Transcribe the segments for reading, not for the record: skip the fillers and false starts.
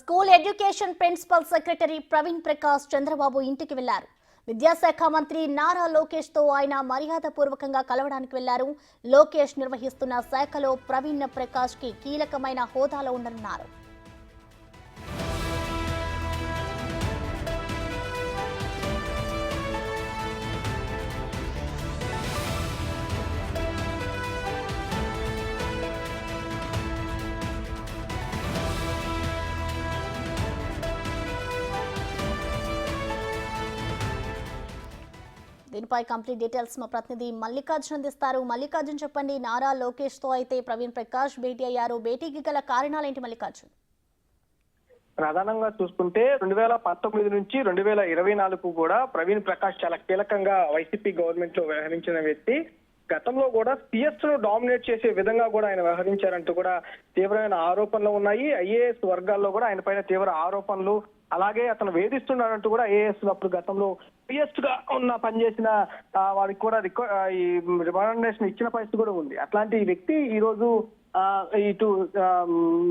School education principal secretary Praveen Prakash Chandrababu ఇంటికి వెళ్లారు. విద్యాశాఖ మంత్రి నారా లోకేష్ తో ఆయన మర్యాదపూర్వకంగా కలవడానికి వెళ్లారు. లోకేష్ నిర్వహిస్తున్న శాఖలో ప్రవీణ్ ప్రకాష్ కి కీలకమైన హోదాలో ఉండనున్నారు. దీనిపై కంప్లీట్ డీటెయిల్స్ మా ప్రతినిధి మల్లికార్జున్ అందిస్తారు. మల్లికార్జున్, చెప్పండి, నారా లోకేష్ తో అయితే ప్రవీణ్ ప్రకాష్ భేటీ అయ్యారు. భేటీకి గల కారణాలు ఏంటి మల్లికార్జున్? ప్రధానంగా చూసుకుంటే 2019 నుంచి 2024 కూడా ప్రవీణ్ ప్రకాష్ చాలా కీలకంగా వైసీపీ గవర్నమెంట్ లో వ్యవహరించిన వ్యక్తి. గతంలో కూడా సిఎస్ ను డామినేట్ చేసే విధంగా కూడా ఆయన వ్యవహరించారంటూ కూడా తీవ్రమైన ఆరోపణలు ఉన్నాయి. ఐఏఎస్ వర్గాల్లో కూడా ఆయన పైన తీవ్ర ఆరోపణలు, అలాగే అతను వేధిస్తున్నాడంటూ కూడా ఐఏఎస్ అప్పుడు గతంలో పిఎస్ గా పనిచేసిన వారికి కూడా ఈ రికమెండేషన్ ఇచ్చిన పరిస్థితి కూడా ఉంది. అట్లాంటి వ్యక్తి ఈ రోజు ఇటు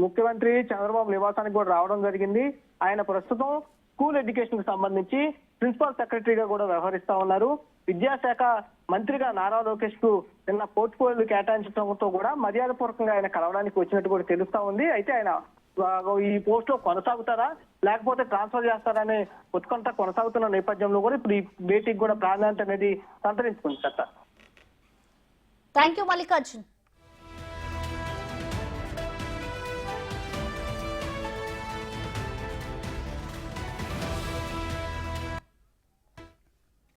ముఖ్యమంత్రి చంద్రబాబు నివాసానికి కూడా రావడం జరిగింది. ఆయన ప్రస్తుతం స్కూల్ ఎడ్యుకేషన్ కు సంబంధించి ప్రిన్సిపల్ సెక్రటరీగా కూడా వ్యవహరిస్తా ఉన్నారు. విద్యాశాఖ మంత్రిగా నారా లోకేష్ కు నిన్న పోర్ట్ఫోలియో కేటాయించడంతో కూడా మర్యాదపూర్వకంగా ఆయన కలవడానికి వచ్చినట్టు కూడా తెలుస్తా ఉంది. అయితే ఆయన ఈ పోస్ట్ లో కొనసాగుతారా లేకపోతే ట్రాన్స్ఫర్ చేస్తారనే ఉత్కంఠ కొనసాగుతున్న నేపథ్యంలో కూడా ఇప్పుడు ఈ భేటీకి కూడా ప్రాధాన్యత అనేది సంతరించుకుంది. Thank you Mallikarjun.